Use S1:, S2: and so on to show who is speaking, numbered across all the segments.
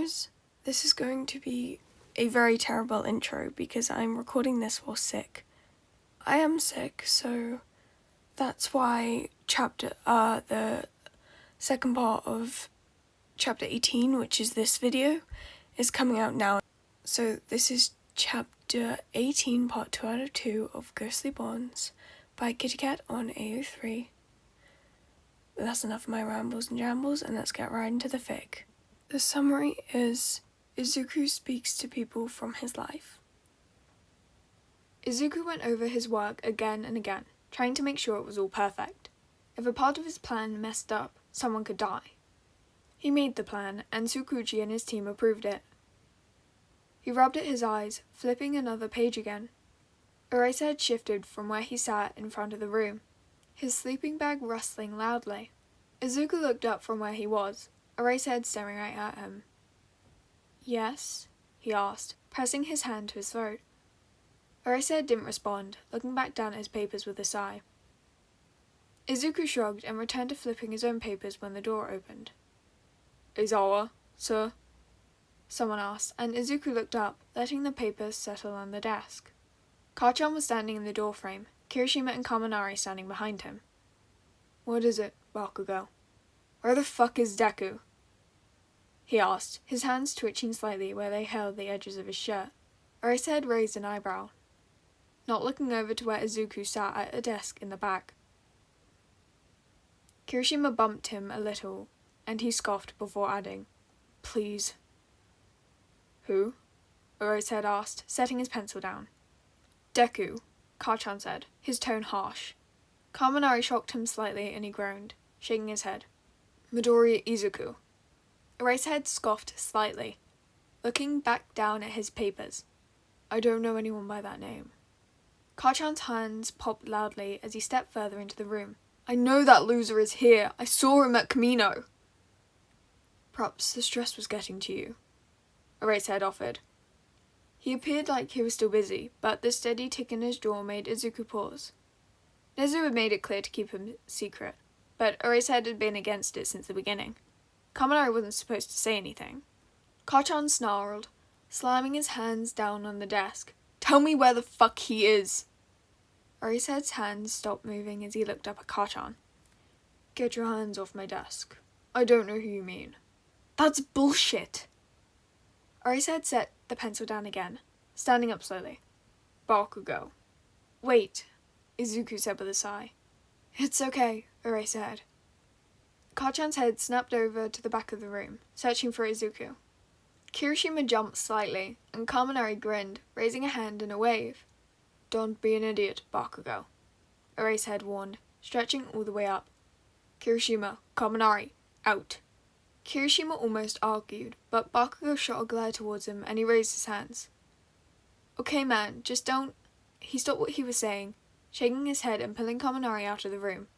S1: listeners, this is going to be a very terrible intro because I'm recording this while sick. I am sick, so that's why the second part of chapter 18, which is this video, is coming out now. So this is chapter 18, part 2 out of 2 of Ghostly Bonds by KittyKqt on AO3. That's enough of my rambles and jambles, and let's get right into the fic. The summary is: Izuku speaks to people from his life.
S2: Izuku went over his work again and again, trying to make sure it was all perfect. If a part of his plan messed up, someone could die. He made the plan, and Tsukuchi and his team approved it. He rubbed at his eyes, flipping another page again. Eraserhead shifted from where he sat in front of the room, his sleeping bag rustling loudly. Izuku looked up from where he was, Eraserhead staring right at him. "Yes?" he asked, pressing his hand to his throat. Eraserhead didn't respond, looking back down at his papers with a sigh. Izuku shrugged and returned to flipping his own papers when the door opened. "Izawa, sir?" someone asked, and Izuku looked up, letting the papers settle on the desk. Kachan was standing in the doorframe, Kirishima and Kaminari standing behind him. "What is it, Bakugo? Where the fuck is Deku?" he asked, his hands twitching slightly where they held the edges of his shirt. Eraserhead raised an eyebrow, not looking over to where Izuku sat at a desk in the back. Kirishima bumped him a little, and he scoffed before adding, "Please." "Who?" Eraserhead asked, setting his pencil down. "Deku," Kachan said, his tone harsh. Kaminari shocked him slightly and he groaned, shaking his head. "Midori Izuku." Eraserhead scoffed slightly, looking back down at his papers. "I don't know anyone by that name." Kachan's hands popped loudly as he stepped further into the room. "I know that loser is here. I saw him at Kamino." "Perhaps the stress was getting to you," Eraserhead offered. He appeared like he was still busy, but the steady tick in his jaw made Izuku pause. Nezu had made it clear to keep him secret, but Eraserhead had been against it since the beginning. Kaminari wasn't supposed to say anything. Kachan snarled, slamming his hands down on the desk. "Tell me where the fuck he is!" Eraserhead's hands stopped moving as he looked up at Kachan. "Get your hands off my desk. I don't know who you mean." "That's bullshit!" Eraserhead set the pencil down again, standing up slowly. "Bakugo." "Wait," Izuku said with a sigh. "It's okay," Eraserhead. Kachan's head snapped over to the back of the room, searching for Izuku. Kirishima jumped slightly, and Kaminari grinned, raising a hand in a wave. "Don't be an idiot, Bakugo," Eraserhead warned, stretching all the way up. "Kirishima, Kaminari, out." Kirishima almost argued, but Bakugo shot a glare towards him and he raised his hands. "Okay, man, just don't—" He stopped what he was saying, shaking his head and pulling Kaminari out of the room.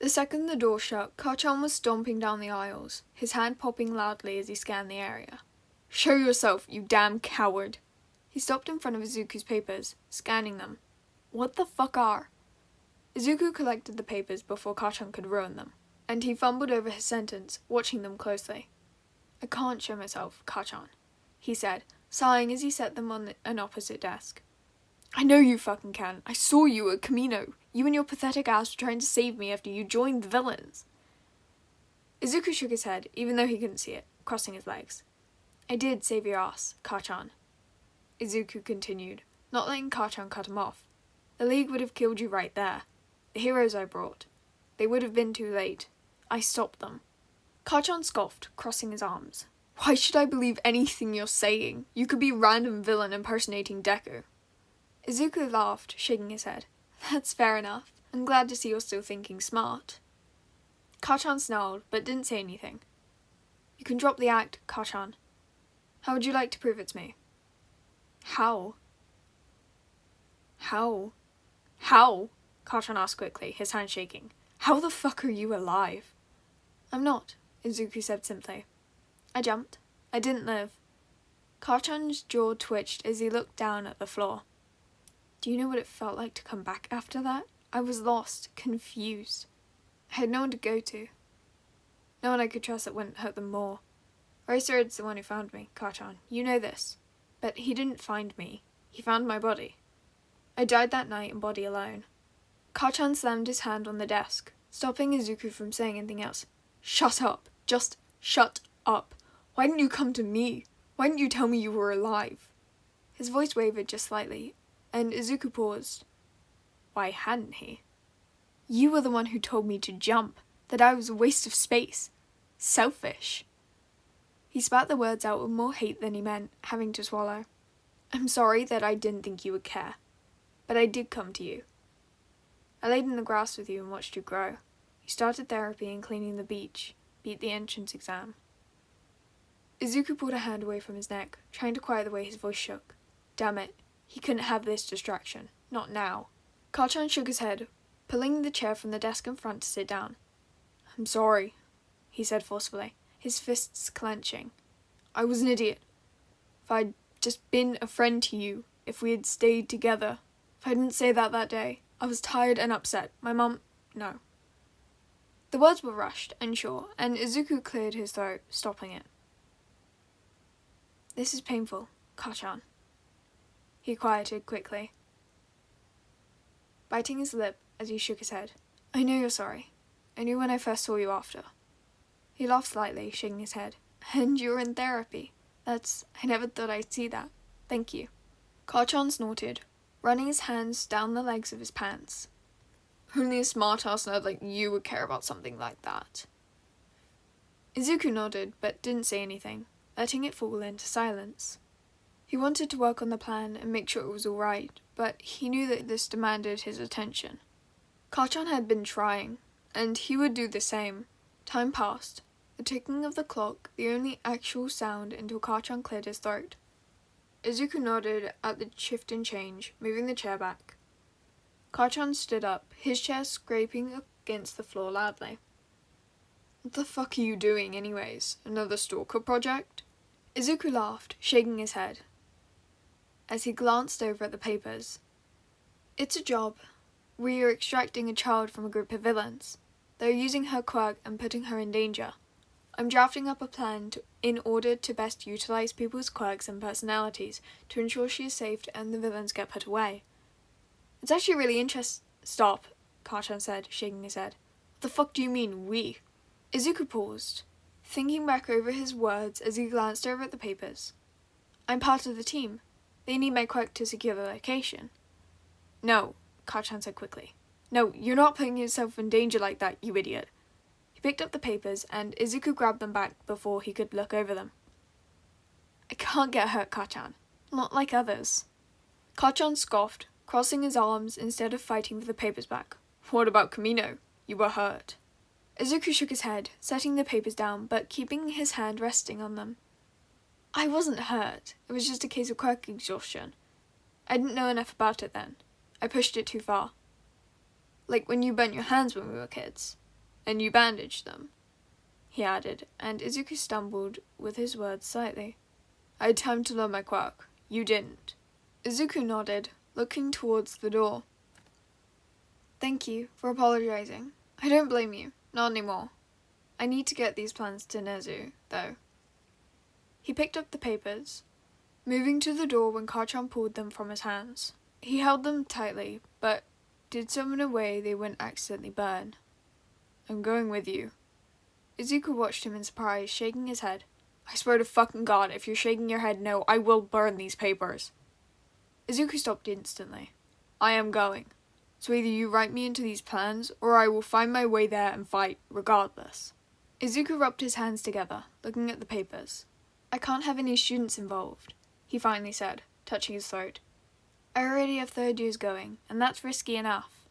S2: The second the door shut, Kachan was stomping down the aisles, his hand popping loudly as he scanned the area. "Show yourself, you damn coward!" He stopped in front of Izuku's papers, scanning them. "What the fuck are—" Izuku collected the papers before Kachan could ruin them, and he fumbled over his sentence, watching them closely. "I can't show myself, Kachan," he said, sighing as he set them on an opposite desk. "I know you fucking can. I saw you at Kamino. You and your pathetic ass were trying to save me after you joined the villains." Izuku shook his head, even though he couldn't see it, crossing his legs. "I did save your ass, Kachan," Izuku continued, not letting Kachan cut him off. "The League would have killed you right there. The heroes I brought. They would have been too late. I stopped them." Kachan scoffed, crossing his arms. "Why should I believe anything you're saying? You could be a random villain impersonating Deku." Izuku laughed, shaking his head. "That's fair enough. I'm glad to see you're still thinking smart." Kachan snarled, but didn't say anything. "You can drop the act, Kachan. How would you like to prove it's me?" "How?" "How?" "How?" Kachan asked quickly, his hand shaking. "How the fuck are you alive?" "I'm not," Izuku said simply. "I jumped. I didn't live." Kachan's jaw twitched as he looked down at the floor. "Do you know what it felt like to come back after that? I was lost, confused. I had no one to go to. No one I could trust that wouldn't hurt them more. Eraserhead's the one who found me, Kachan. You know this. But he didn't find me. He found my body. I died that night in body alone. Kachan slammed his hand on the desk, stopping Izuku from saying anything else. Shut up. Just shut up. Why didn't you come to me? Why didn't you tell me you were alive? His voice wavered just slightly, and Izuku paused. Why hadn't he? You were the one who told me to jump, that I was a waste of space. Selfish. He spat the words out with more hate than he meant, having to swallow. I'm sorry that I didn't think you would care, but I did come to you. I laid in the grass with you and watched you grow. You started therapy and cleaning the beach, beat the entrance exam. Izuku pulled a hand away from his neck, trying to quiet the way his voice shook. Damn it, he couldn't have this distraction. Not now. Kachan shook his head, pulling the chair from the desk in front to sit down. I'm sorry, he said forcefully, his fists clenching. I was an idiot. If I'd just been a friend to you, if we had stayed together, if I didn't say that day, I was tired and upset. My mum... No. The words were rushed, unsure, and Izuku cleared his throat, stopping it. This is painful, Kachan. He quieted quickly, biting his lip as he shook his head. I know you're sorry. I knew when I first saw you after. He laughed slightly, shaking his head. And you were in therapy. I never thought I'd see that. Thank you. Kachan snorted, running his hands down the legs of his pants. Only a smart-ass nerd like you would care about something like that. Izuku nodded, but didn't say anything, letting it fall into silence. He wanted to work on the plan and make sure it was all right, but he knew that this demanded his attention. Kachan had been trying, and he would do the same. Time passed, the ticking of the clock the only actual sound until Kachan cleared his throat. Izuku nodded at the shift and change, moving the chair back. Kachan stood up, his chair scraping against the floor loudly. What the fuck are you doing anyways? Another stalker project? Izuku laughed, shaking his head, as he glanced over at the papers. It's a job. We are extracting a child from a group of villains. They're using her quirk and putting her in danger. I'm drafting up a plan in order to best utilize people's quirks and personalities to ensure she is safe and the villains get put away. It's actually really interesting. Stop, Kachan said, shaking his head. What the fuck do you mean, we? Izuku paused, thinking back over his words as he glanced over at the papers. I'm part of the team. They need my quirk to secure the location. No, Kachan said quickly. No, you're not putting yourself in danger like that, you idiot. He picked up the papers, and Izuku grabbed them back before he could look over them. I can't get hurt, Kachan. Not like others. Kachan scoffed, crossing his arms instead of fighting for the papers back. What about Kamino? You were hurt. Izuku shook his head, setting the papers down, but keeping his hand resting on them. I wasn't hurt. It was just a case of quirk exhaustion. I didn't know enough about it then. I pushed it too far. Like when you burnt your hands when we were kids. And you bandaged them, he added, and Izuku stumbled with his words slightly. I had time to learn my quirk. You didn't. Izuku nodded, looking towards the door. Thank you for apologizing. I don't blame you. Not anymore. I need to get these plans to Nezu, though. He picked up the papers, moving to the door when Kachan pulled them from his hands. He held them tightly, but did so in a way they wouldn't accidentally burn. I'm going with you. Izuku watched him in surprise, shaking his head. I swear to fucking God, if you're shaking your head no, I will burn these papers. Izuku stopped instantly. I am going. So either you write me into these plans, or I will find my way there and fight, regardless. Izuku rubbed his hands together, looking at the papers. I can't have any students involved, he finally said, touching his throat. I already have third years going, and that's risky enough.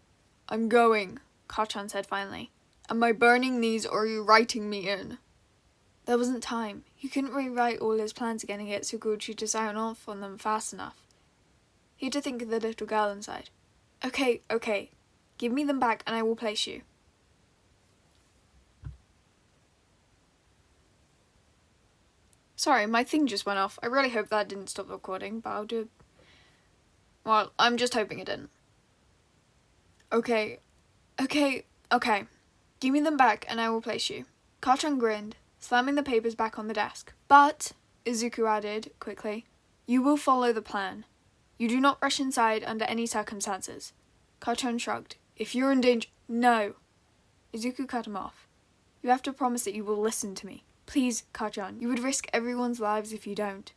S2: I'm going, Kachan said finally. Am I burning these or are you writing me in? There wasn't time. He couldn't rewrite all his plans again and get Tsukuchi to sign off on them fast enough. He had to think of the little girl inside. Okay. Give me them back and I will place you. Sorry, my thing just went off. I really hope that didn't stop the recording, but I'll do it. Well, I'm just hoping it didn't. Okay. Give me them back and I will place you. Kachan grinned, slamming the papers back on the desk. But, Izuku added quickly, you will follow the plan. You do not rush inside under any circumstances. Kacchan shrugged. If you're in danger... No. Izuku cut him off. You have to promise that you will listen to me. Please, Kacchan, you would risk everyone's lives if you don't.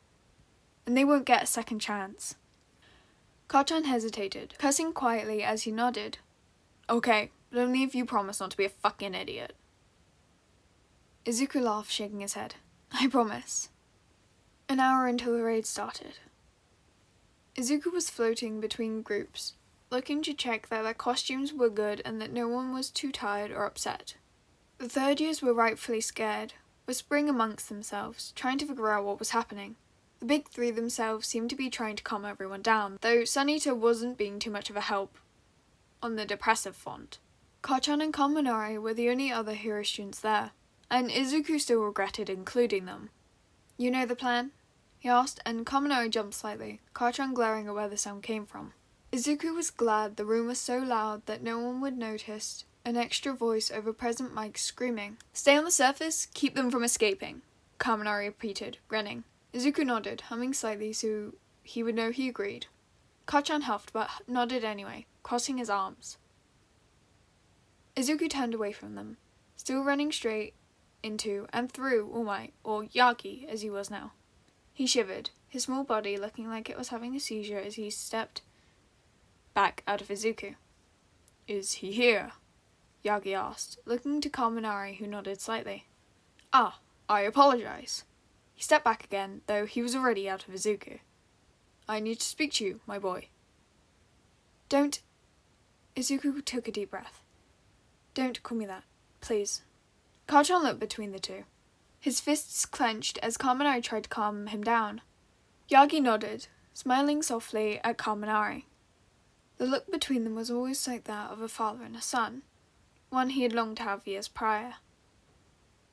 S2: And they won't get a second chance. Kacchan hesitated, cursing quietly as he nodded. Okay, but only if you promise not to be a fucking idiot. Izuku laughed, shaking his head. I promise. An hour until the raid started. Izuku was floating between groups, looking to check that their costumes were good and that no one was too tired or upset. The third years were rightfully scared, whispering amongst themselves, trying to figure out what was happening. The big three themselves seemed to be trying to calm everyone down, though Sunita wasn't being too much of a help on the depressive font. Kacchan and Kaminari were the only other hero students there, and Izuku still regretted including them. You know the plan? He asked, and Kaminari jumped slightly, Kacchan glaring at where the sound came from. Izuku was glad the room was so loud that no one would notice an extra voice over present mic screaming. Stay on the surface, keep them from escaping, Kaminari repeated, grinning. Izuku nodded, humming slightly so he would know he agreed. Kacchan huffed but nodded anyway, crossing his arms. Izuku turned away from them, still running straight into and through All Might, or Yagi as he was now. He shivered, his small body looking like it was having a seizure as he stepped back out of Izuku. Is he here? Yagi asked, looking to Kaminari, who nodded slightly. Ah, I apologize. He stepped back again, though he was already out of Izuku. I need to speak to you, my boy. Don't... Izuku took a deep breath. Don't call me that, please. Kacchan looked between the two. His fists clenched as Kaminari tried to calm him down. Yagi nodded, smiling softly at Kaminari. The look between them was always like that of a father and a son, one he had longed to have years prior.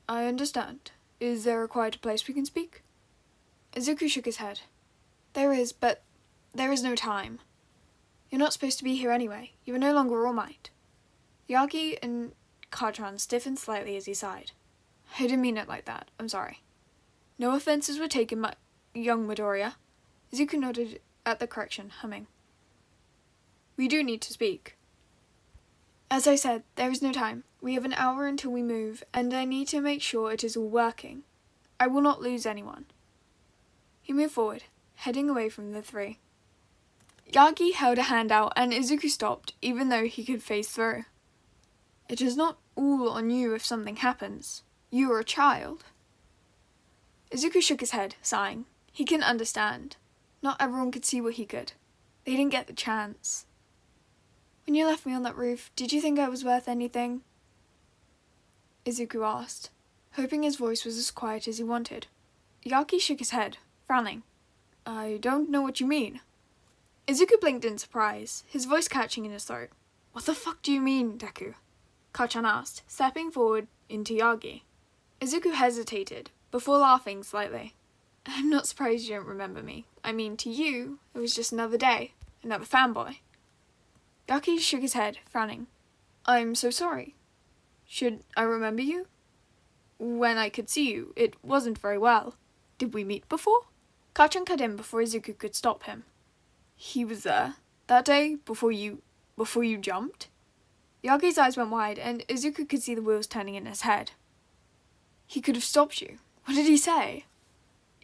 S2: I understand. Is there a quieter place we can speak? Izuku shook his head. There is, but there is no time. You're not supposed to be here anyway. You are no longer All Might. Yagi and Kacchan stiffened slightly as he sighed. I didn't mean it like that. I'm sorry. No offences were taken, young Midoriya. Izuku nodded at the correction, humming. We do need to speak. As I said, there is no time. We have an hour until we move, and I need to make sure it is all working. I will not lose anyone. He moved forward, heading away from the three. Yagi held a hand out, and Izuku stopped, even though he could phase through. It is not all on you if something happens. You are a child. Izuku shook his head, sighing. He couldn't understand. Not everyone could see what he could. They didn't get the chance. When you left me on that roof, did you think I was worth anything? Izuku asked, hoping his voice was as quiet as he wanted. Yagi shook his head, frowning. I don't know what you mean. Izuku blinked in surprise, his voice catching in his throat. What the fuck do you mean, Deku? Kacchan asked, stepping forward into Yagi. Izuku hesitated, before laughing slightly. I'm not surprised you don't remember me. I mean, to you, it was just another day, another fanboy. Yagi shook his head, frowning. I'm so sorry. Should I remember you? When I could see you, it wasn't very well. Did we meet before? Kacchan cut in before Izuku could stop him. He was there, that day, before you jumped? Yagi's eyes went wide, and Izuku could see the wheels turning in his head. He could have stopped you. What did he say?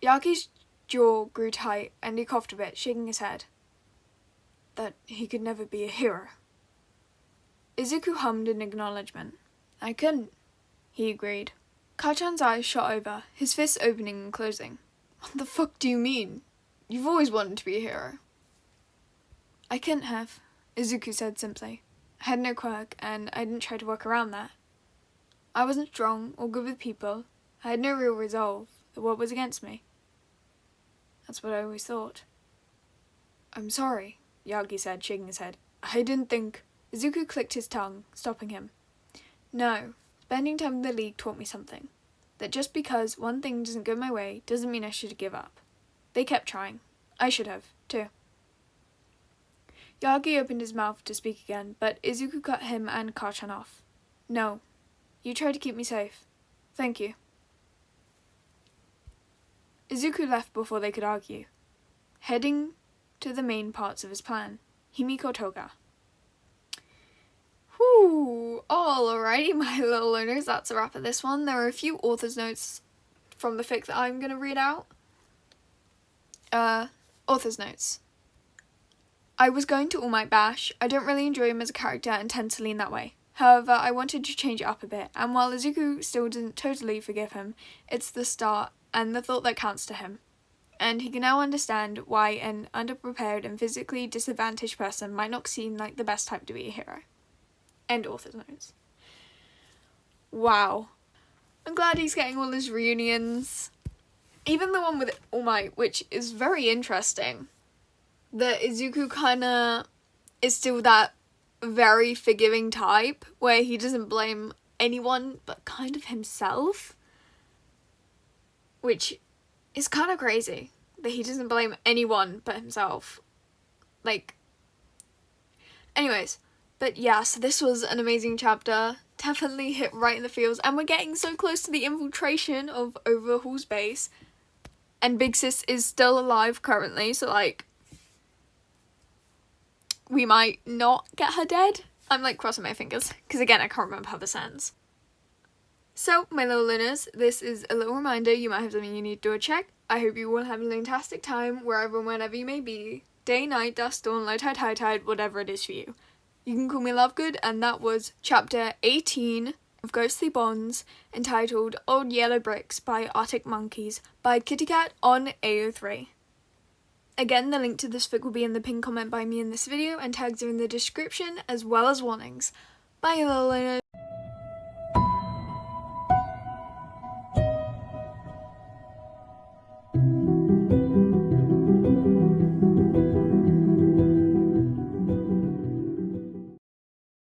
S2: Yagi's jaw grew tight, and he coughed a bit, shaking his head. That he could never be a hero. Izuku hummed in acknowledgement. I couldn't, he agreed. Kacchan's eyes shot over, his fists opening and closing. What the fuck do you mean? You've always wanted to be a hero. I couldn't have, Izuku said simply. I had no quirk, and I didn't try to work around that. I wasn't strong or good with people. I had no real resolve. The world was against me. That's what I always thought. I'm sorry, Yagi said, shaking his head. I didn't think... Izuku clicked his tongue, stopping him. No, spending time in the League taught me something. That just because one thing doesn't go my way doesn't mean I should give up. They kept trying. I should have, too. Yagi opened his mouth to speak again, but Izuku cut him and Kacchan off. No. You tried to keep me safe. Thank you. Izuku left before they could argue, heading to the main parts of his plan, Himiko Toga. Whew, alrighty my little learners, that's a wrap of this one. There are a few author's notes from the fic that I'm going to read out. Author's notes. I was going to All Might Bash. I don't really enjoy him as a character and tend to lean that way. However, I wanted to change it up a bit, and while Izuku still doesn't totally forgive him, it's the start and the thought that counts to him. And he can now understand why an underprepared and physically disadvantaged person might not seem like the best type to be a hero. End author's notes. Wow. I'm glad he's getting all his reunions. Even the one with All Might, which is very interesting. That Izuku kinda is still that very forgiving type where he doesn't blame anyone but kind of himself, which is kind of crazy that he doesn't blame anyone but himself. Like, anyways, but yeah, so this was an amazing chapter, definitely hit right in the feels, and we're getting so close to the infiltration of Overhaul's base, and Big Sis is still alive currently, so like, we might not get her dead. I'm like crossing my fingers, because again, I can't remember how this ends. So, my little learners, this is a little reminder, you might have something you need to do a check. I hope you all have a fantastic time, wherever and whenever you may be. Day, night, dusk, dawn, low tide, high tide, whatever it is for you. You can call me Lovegood, and that was chapter 18 of Ghostly Bonds, entitled Old Yellow Bricks by Arctic Monkeys by KittyKqt on AO3. Again, the link to this fic will be in the pinned comment by me in this video, and tags are in the description, as well as warnings. Bye, little learners.